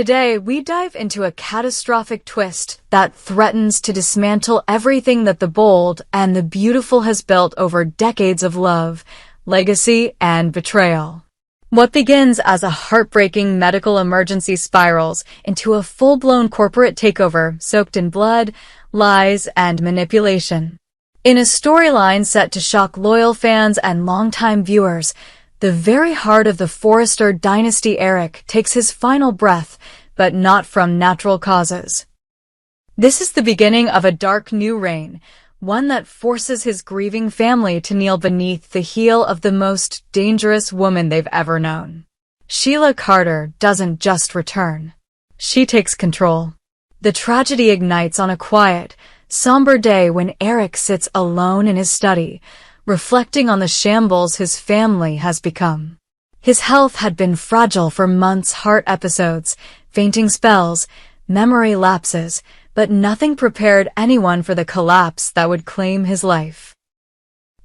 Today, we dive into a catastrophic twist that threatens to dismantle everything that the bold and the beautiful has built over decades of love, legacy, and betrayal. What begins as a heartbreaking medical emergency spirals into a full-blown corporate takeover soaked in blood, lies, and manipulation. In a storyline set to shock loyal fans and longtime viewers, the very heart of the Forrester dynasty, Eric, takes his final breath, but not from natural causes. This is the beginning of a dark new reign, one that forces his grieving family to kneel beneath the heel of the most dangerous woman they've ever known. Sheila Carter doesn't just return. She takes control. The tragedy ignites on a quiet, somber day when Eric sits alone in his study, reflecting on the shambles his family has become. His health had been fragile for months, heart episodes, fainting spells, memory lapses, but nothing prepared anyone for the collapse that would claim his life.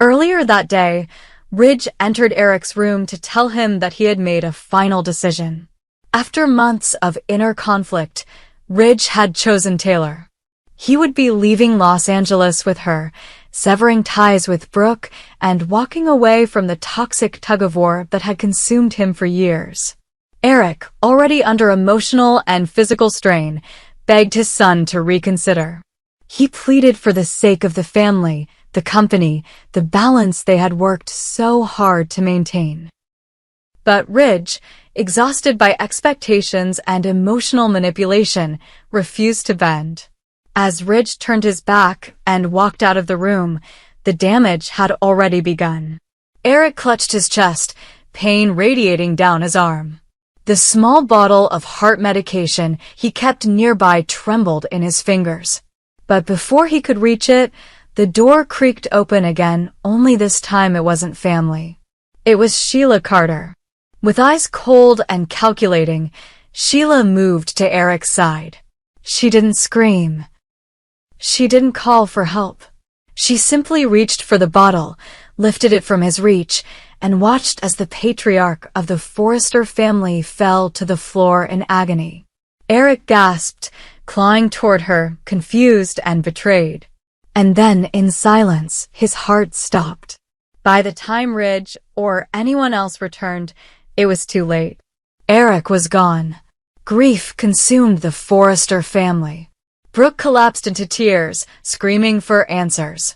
Earlier that day, Ridge entered Eric's room to tell him that he had made a final decision. After months of inner conflict, Ridge had chosen Taylor. He would be leaving Los Angeles with her, severing ties with Brooke, and walking away from the toxic tug-of-war that had consumed him for years. Eric, already under emotional and physical strain, begged his son to reconsider. He pleaded for the sake of the family, the company, the balance they had worked so hard to maintain. But Ridge, exhausted by expectations and emotional manipulation, refused to bend. As Ridge turned his back and walked out of the room, the damage had already begun. Eric clutched his chest, pain radiating down his arm. The small bottle of heart medication he kept nearby trembled in his fingers. But before he could reach it, the door creaked open again, only this time it wasn't family. It was Sheila Carter. With eyes cold and calculating, Sheila moved to Eric's side. She didn't scream. She didn't call for help. She simply reached for the bottle, lifted it from his reach, and watched as the patriarch of the Forrester family fell to the floor in agony. Eric gasped, clawing toward her, confused and betrayed. And then, in silence, his heart stopped. By the time Ridge or anyone else returned, it was too late. Eric was gone. Grief consumed the Forrester family. Brooke collapsed into tears, screaming for answers.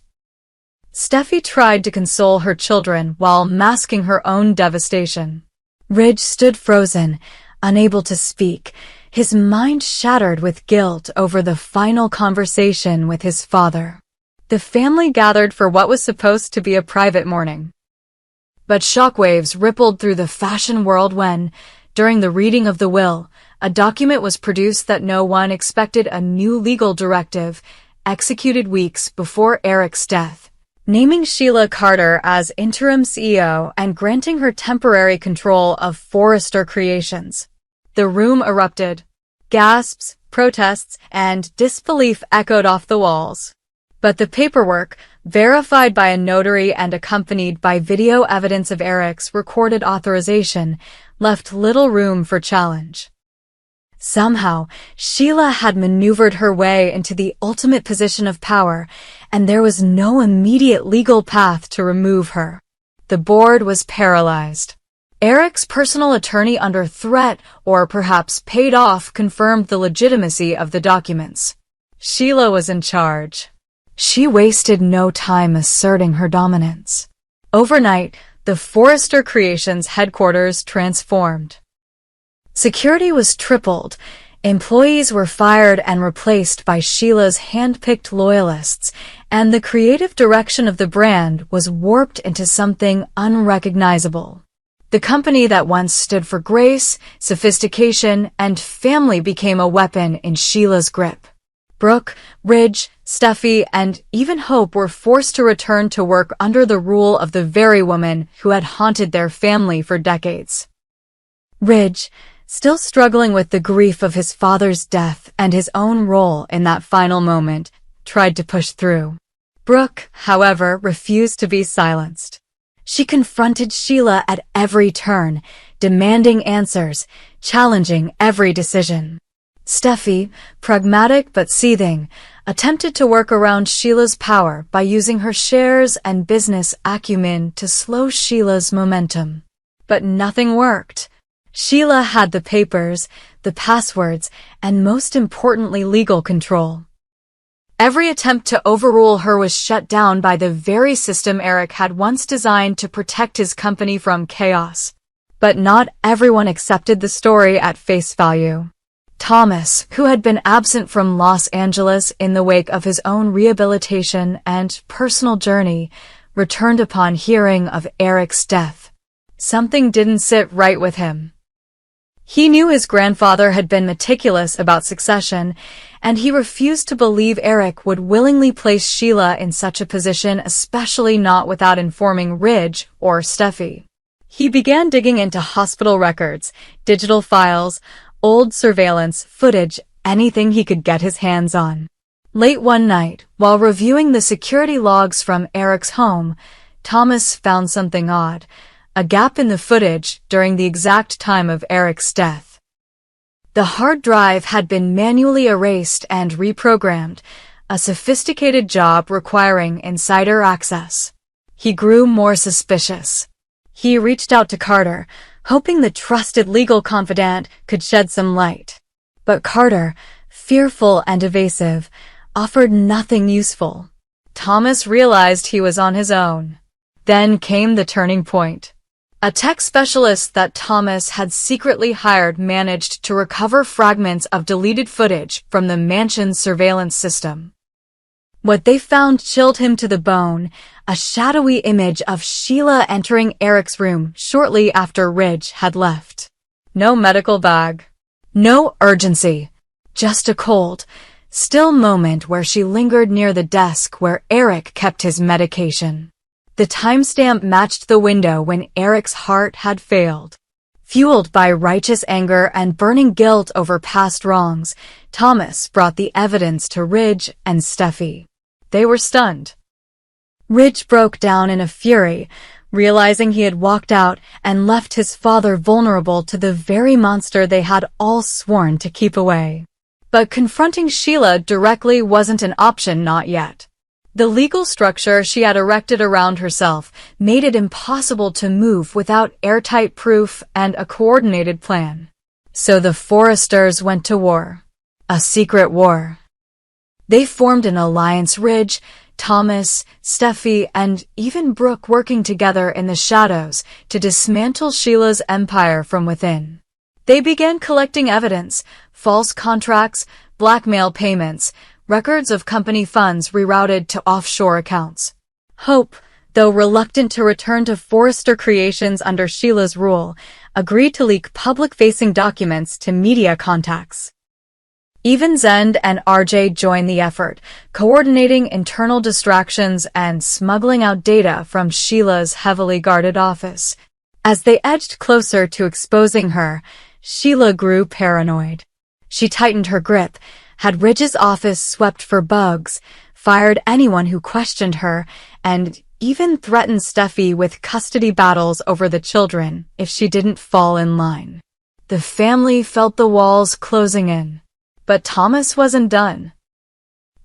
Steffi tried to console her children while masking her own devastation. Ridge stood frozen, unable to speak, his mind shattered with guilt over the final conversation with his father. The family gathered for what was supposed to be a private mourning. But shockwaves rippled through the fashion world when, during the reading of the will, a document was produced that no one expected: a new legal directive, executed weeks before Eric's death, naming Sheila Carter as interim CEO and granting her temporary control of Forrester Creations. The room erupted. Gasps, protests, and disbelief echoed off the walls. But the paperwork, verified by a notary and accompanied by video evidence of Eric's recorded authorization, left little room for challenge. Somehow, Sheila had maneuvered her way into the ultimate position of power, and there was no immediate legal path to remove her. The board was paralyzed. Eric's personal attorney, under threat or perhaps paid off, confirmed the legitimacy of the documents. Sheila was in charge. She wasted no time asserting her dominance. Overnight, the Forrester Creations headquarters transformed. Security was tripled, employees were fired and replaced by Sheila's hand-picked loyalists, and the creative direction of the brand was warped into something unrecognizable. The company that once stood for grace, sophistication, and family became a weapon in Sheila's grip. Brooke, Ridge, Steffi, and even Hope were forced to return to work under the rule of the very woman who had haunted their family for decades. Ridge, still struggling with the grief of his father's death and his own role in that final moment, tried to push through. Brooke, however, refused to be silenced. She confronted Sheila at every turn, demanding answers, challenging every decision. Steffi, pragmatic but seething, attempted to work around Sheila's power by using her shares and business acumen to slow Sheila's momentum. But nothing worked. Sheila had the papers, the passwords, and most importantly, legal control. Every attempt to overrule her was shut down by the very system Eric had once designed to protect his company from chaos. But not everyone accepted the story at face value. Thomas, who had been absent from Los Angeles in the wake of his own rehabilitation and personal journey, returned upon hearing of Eric's death. Something didn't sit right with him. He knew his grandfather had been meticulous about succession, and he refused to believe Eric would willingly place Sheila in such a position, especially not without informing Ridge or Steffi. He began digging into hospital records, digital files, old surveillance footage, anything he could get his hands on. Late one night, while reviewing the security logs from Eric's home, Thomas found something odd. A gap in the footage during the exact time of Eric's death. The hard drive had been manually erased and reprogrammed, a sophisticated job requiring insider access. He grew more suspicious. He reached out to Carter, hoping the trusted legal confidant could shed some light. But Carter, fearful and evasive, offered nothing useful. Thomas realized he was on his own. Then came the turning point. A tech specialist that Thomas had secretly hired managed to recover fragments of deleted footage from the mansion's surveillance system. What they found chilled him to the bone, a shadowy image of Sheila entering Eric's room shortly after Ridge had left. No medical bag. No urgency. Just a cold, still moment where she lingered near the desk where Eric kept his medication. The timestamp matched the window when Eric's heart had failed. Fueled by righteous anger and burning guilt over past wrongs, Thomas brought the evidence to Ridge and Steffi. They were stunned. Ridge broke down in a fury, realizing he had walked out and left his father vulnerable to the very monster they had all sworn to keep away. But confronting Sheila directly wasn't an option, not yet. The legal structure she had erected around herself made it impossible to move without airtight proof and a coordinated plan. So the Forresters went to war. A secret war. They formed an alliance, Ridge, Thomas, Steffi, and even Brooke working together in the shadows to dismantle Sheila's empire from within. They began collecting evidence, false contracts, blackmail payments, records of company funds rerouted to offshore accounts. Hope, though reluctant to return to Forrester Creations under Sheila's rule, agreed to leak public-facing documents to media contacts. Even Zend and RJ joined the effort, coordinating internal distractions and smuggling out data from Sheila's heavily guarded office. As they edged closer to exposing her, Sheila grew paranoid. She tightened her grip, had Ridge's office swept for bugs, fired anyone who questioned her, and even threatened Steffi with custody battles over the children if she didn't fall in line. The family felt the walls closing in. But Thomas wasn't done.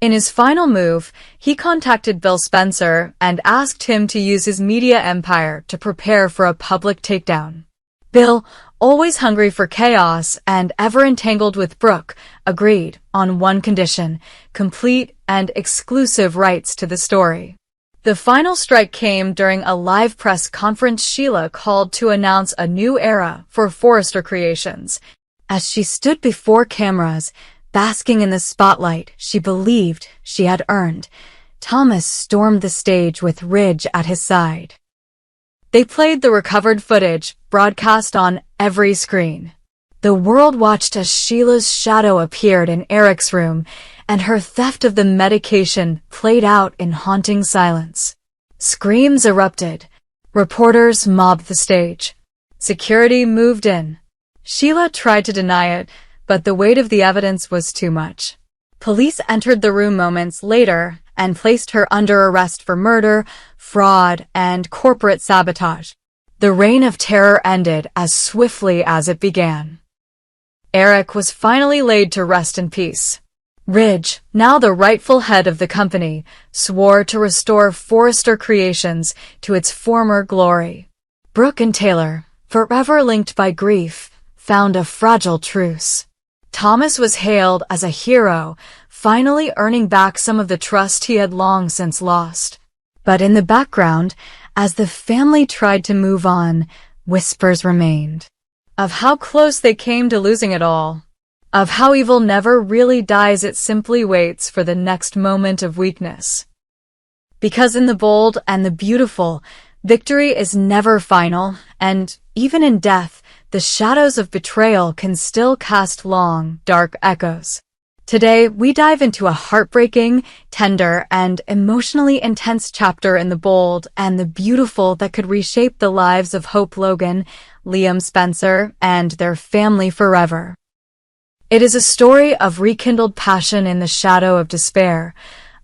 In his final move, he contacted Bill Spencer and asked him to use his media empire to prepare for a public takedown. Bill, always hungry for chaos and ever entangled with Brooke, agreed on one condition: complete and exclusive rights to the story. The final strike came during a live press conference Sheila called to announce a new era for Forrester Creations. As she stood before cameras, basking in the spotlight she believed she had earned, Thomas stormed the stage with Ridge at his side. They played the recovered footage, broadcast on every screen. The world watched as Sheila's shadow appeared in Eric's room, and her theft of the medication played out in haunting silence. Screams erupted. Reporters mobbed the stage. Security moved in. Sheila tried to deny it, but the weight of the evidence was too much. Police entered the room moments later and placed her under arrest for murder, fraud, and corporate sabotage. The reign of terror ended as swiftly as it began. Eric was finally laid to rest in peace. Ridge, now the rightful head of the company, swore to restore Forrester Creations to its former glory. Brooke and Taylor, forever linked by grief, found a fragile truce. Thomas was hailed as a hero, finally earning back some of the trust he had long since lost. But in the background, as the family tried to move on, whispers remained. Of how close they came to losing it all. Of how evil never really dies, it simply waits for the next moment of weakness. Because in the bold and the beautiful, victory is never final, and even in death, the shadows of betrayal can still cast long, dark echoes. Today, we dive into a heartbreaking, tender, and emotionally intense chapter in The Bold and the Beautiful that could reshape the lives of Hope Logan, Liam Spencer, and their family forever. It is a story of rekindled passion in the shadow of despair,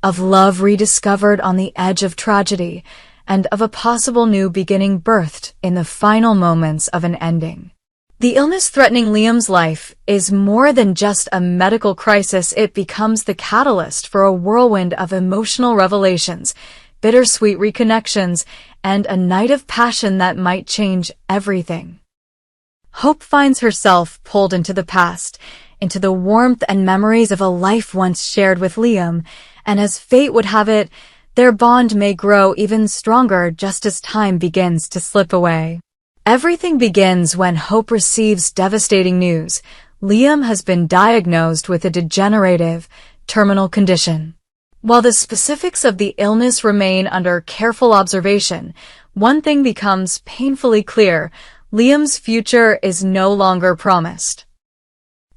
of love rediscovered on the edge of tragedy, and of a possible new beginning birthed in the final moments of an ending. The illness threatening Liam's life is more than just a medical crisis. It becomes the catalyst for a whirlwind of emotional revelations, bittersweet reconnections, and a night of passion that might change everything. Hope finds herself pulled into the past, into the warmth and memories of a life once shared with Liam, and as fate would have it, their bond may grow even stronger just as time begins to slip away. Everything begins when Hope receives devastating news. Liam has been diagnosed with a degenerative, terminal condition. While the specifics of the illness remain under careful observation, one thing becomes painfully clear: Liam's future is no longer promised.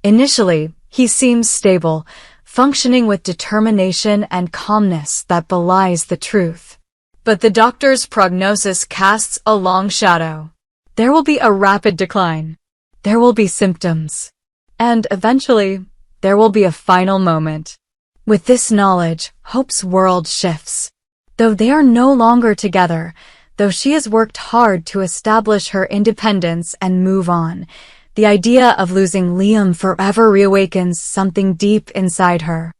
Initially, he seems stable, functioning with determination and calmness that belies the truth. But the doctor's prognosis casts a long shadow. There will be a rapid decline. There will be symptoms. And eventually, there will be a final moment. With this knowledge, Hope's world shifts. Though they are no longer together, though she has worked hard to establish her independence and move on, the idea of losing Liam forever reawakens something deep inside her.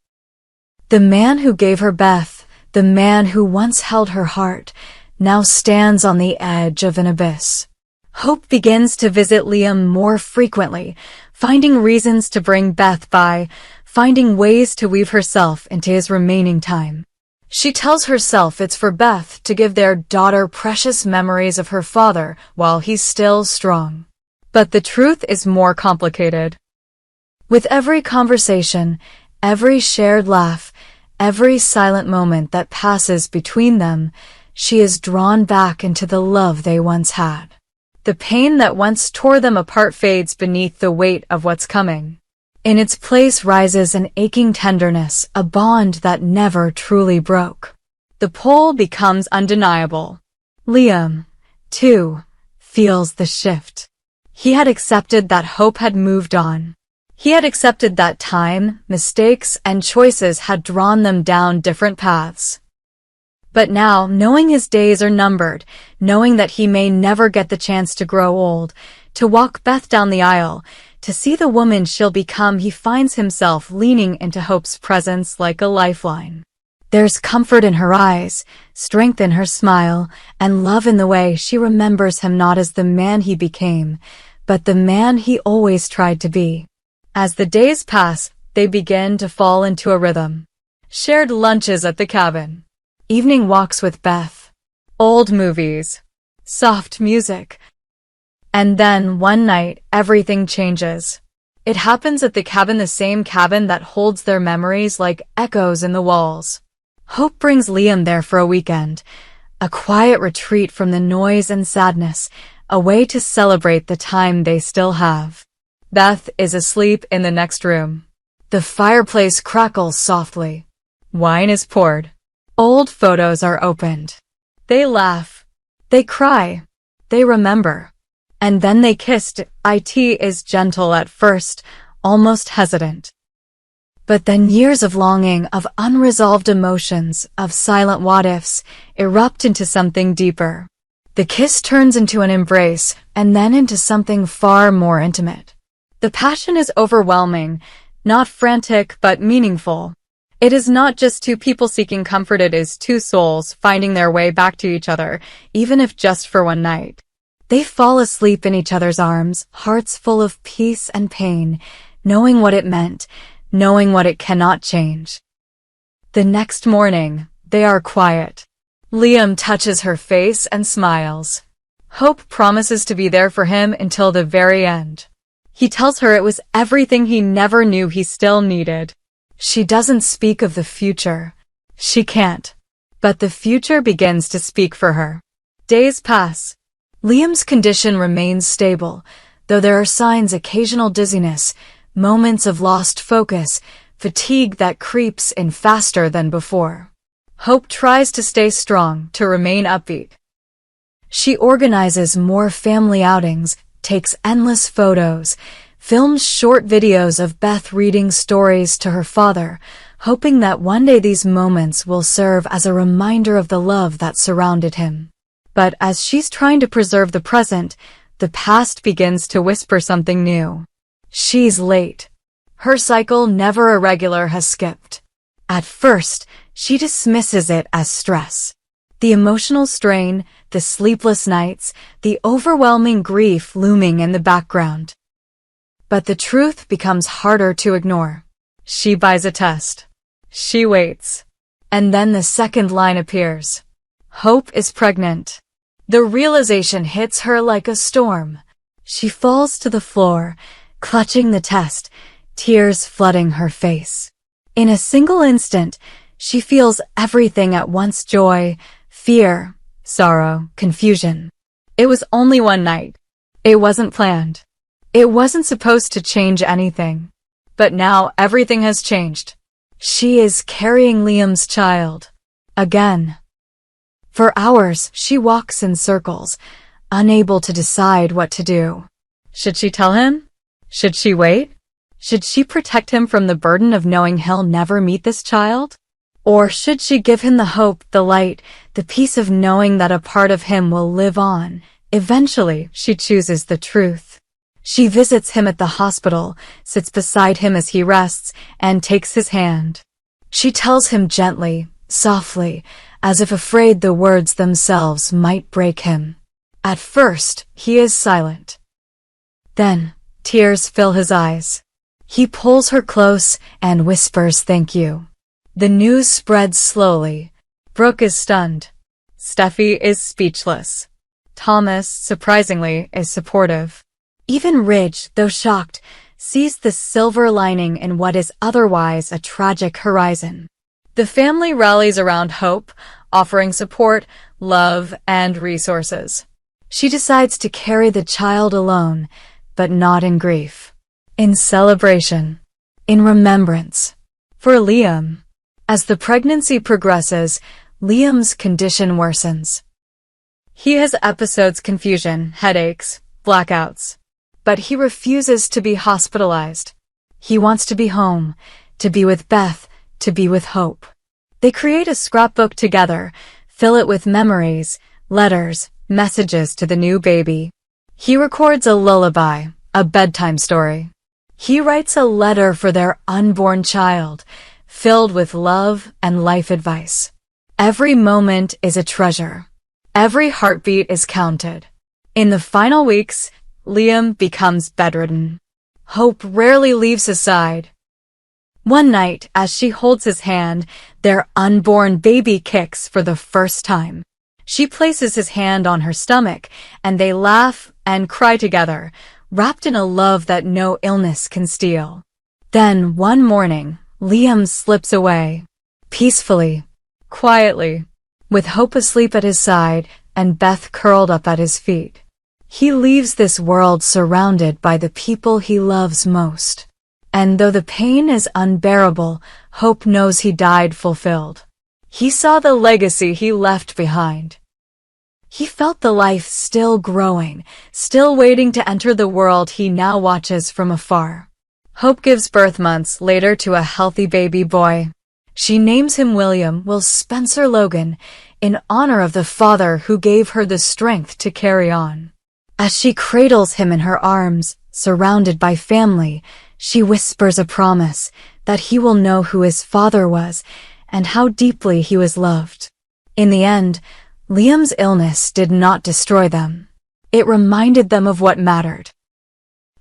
The man who gave her Beth, the man who once held her heart, now stands on the edge of an abyss. Hope begins to visit Liam more frequently, finding reasons to bring Beth by, finding ways to weave herself into his remaining time. She tells herself it's for Beth to give their daughter precious memories of her father while he's still strong. But the truth is more complicated. With every conversation, every shared laugh, every silent moment that passes between them, she is drawn back into the love they once had. The pain that once tore them apart fades beneath the weight of what's coming. In its place rises an aching tenderness, a bond that never truly broke. The pull becomes undeniable. Liam, too, feels the shift. He had accepted that Hope had moved on. He had accepted that time, mistakes, and choices had drawn them down different paths. But now, knowing his days are numbered, knowing that he may never get the chance to grow old, to walk Beth down the aisle, to see the woman she'll become, he finds himself leaning into Hope's presence like a lifeline. There's comfort in her eyes, strength in her smile, and love in the way she remembers him not as the man he became, but the man he always tried to be. As the days pass, they begin to fall into a rhythm. Shared lunches at the cabin. Evening walks with Beth. Old movies. Soft music. And then, one night, everything changes. It happens at the cabin, the same cabin that holds their memories like echoes in the walls. Hope brings Liam there for a weekend. A quiet retreat from the noise and sadness, a way to celebrate the time they still have. Beth is asleep in the next room. The fireplace crackles softly. Wine is poured. Old photos are opened. They laugh. They cry. They remember. And then they kissed. It is gentle at first, almost hesitant. But then years of longing, of unresolved emotions, of silent what-ifs, erupt into something deeper. The kiss turns into an embrace, and then into something far more intimate. The passion is overwhelming, not frantic but meaningful. It is not just two people seeking comfort, it is two souls finding their way back to each other, even if just for one night. They fall asleep in each other's arms, hearts full of peace and pain, knowing what it meant, knowing what it cannot change. The next morning, they are quiet. Liam touches her face and smiles. Hope promises to be there for him until the very end. He tells her it was everything he never knew he still needed. She doesn't speak of the future. She can't. But the future begins to speak for her. Days pass. Liam's condition remains stable, though there are signs of occasional dizziness, moments of lost focus, fatigue that creeps in faster than before. Hope tries to stay strong, to remain upbeat. She organizes more family outings, takes endless photos, films short videos of Beth reading stories to her father, hoping that one day these moments will serve as a reminder of the love that surrounded him. But as she's trying to preserve the present, the past begins to whisper something new. She's late. Her cycle, never irregular, has skipped. At first, she dismisses it as stress. The emotional strain, the sleepless nights, the overwhelming grief looming in the background. But the truth becomes harder to ignore. She buys a test. She waits. And then the second line appears. Hope is pregnant. The realization hits her like a storm. She falls to the floor, clutching the test, tears flooding her face. In a single instant, she feels everything at once: joy, fear, sorrow, confusion. It was only one night. It wasn't planned. It wasn't supposed to change anything. But now everything has changed. She is carrying Liam's child. Again. For hours, she walks in circles, unable to decide what to do. Should she tell him? Should she wait? Should she protect him from the burden of knowing he'll never meet this child? Or should she give him the hope, the light, the peace of knowing that a part of him will live on? Eventually, she chooses the truth. She visits him at the hospital, sits beside him as he rests, and takes his hand. She tells him gently, softly, as if afraid the words themselves might break him. At first, he is silent. Then, tears fill his eyes. He pulls her close and whispers, "Thank you." The news spreads slowly. Brooke is stunned. Steffi is speechless. Thomas, surprisingly, is supportive. Even Ridge, though shocked, sees the silver lining in what is otherwise a tragic horizon. The family rallies around Hope, offering support, love, and resources. She decides to carry the child alone, but not in grief. In celebration. In remembrance. For Liam. As the pregnancy progresses, Liam's condition worsens. He has episodes: confusion, headaches, blackouts. But he refuses to be hospitalized. He wants to be home, to be with Beth, to be with Hope. They create a scrapbook together, fill it with memories, letters, messages to the new baby. He records a lullaby, a bedtime story. He writes a letter for their unborn child, filled with love and life advice. Every moment is a treasure. Every heartbeat is counted. In the final weeks, Liam becomes bedridden. Hope rarely leaves his side. One night, as she holds his hand, their unborn baby kicks for the first time. She places his hand on her stomach, and they laugh and cry together, wrapped in a love that no illness can steal. Then, one morning, Liam slips away. Peacefully. Quietly. With Hope asleep at his side, and Beth curled up at his feet. He leaves this world surrounded by the people he loves most. And though the pain is unbearable, Hope knows he died fulfilled. He saw the legacy he left behind. He felt the life still growing, still waiting to enter the world he now watches from afar. Hope gives birth months later to a healthy baby boy. She names him Will Spencer Logan, in honor of the father who gave her the strength to carry on. As she cradles him in her arms, surrounded by family, she whispers a promise that he will know who his father was and how deeply he was loved. In the end, Liam's illness did not destroy them. It reminded them of what mattered.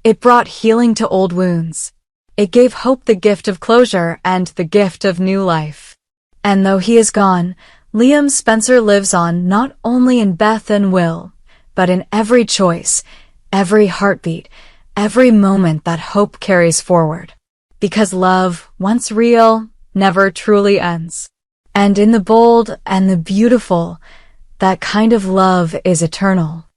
It brought healing to old wounds. It gave Hope the gift of closure and the gift of new life. And though he is gone, Liam Spencer lives on not only in Beth and Will, but in every choice, every heartbeat, every moment that Hope carries forward. Because love, once real, never truly ends. And in the bold and the beautiful, that kind of love is eternal.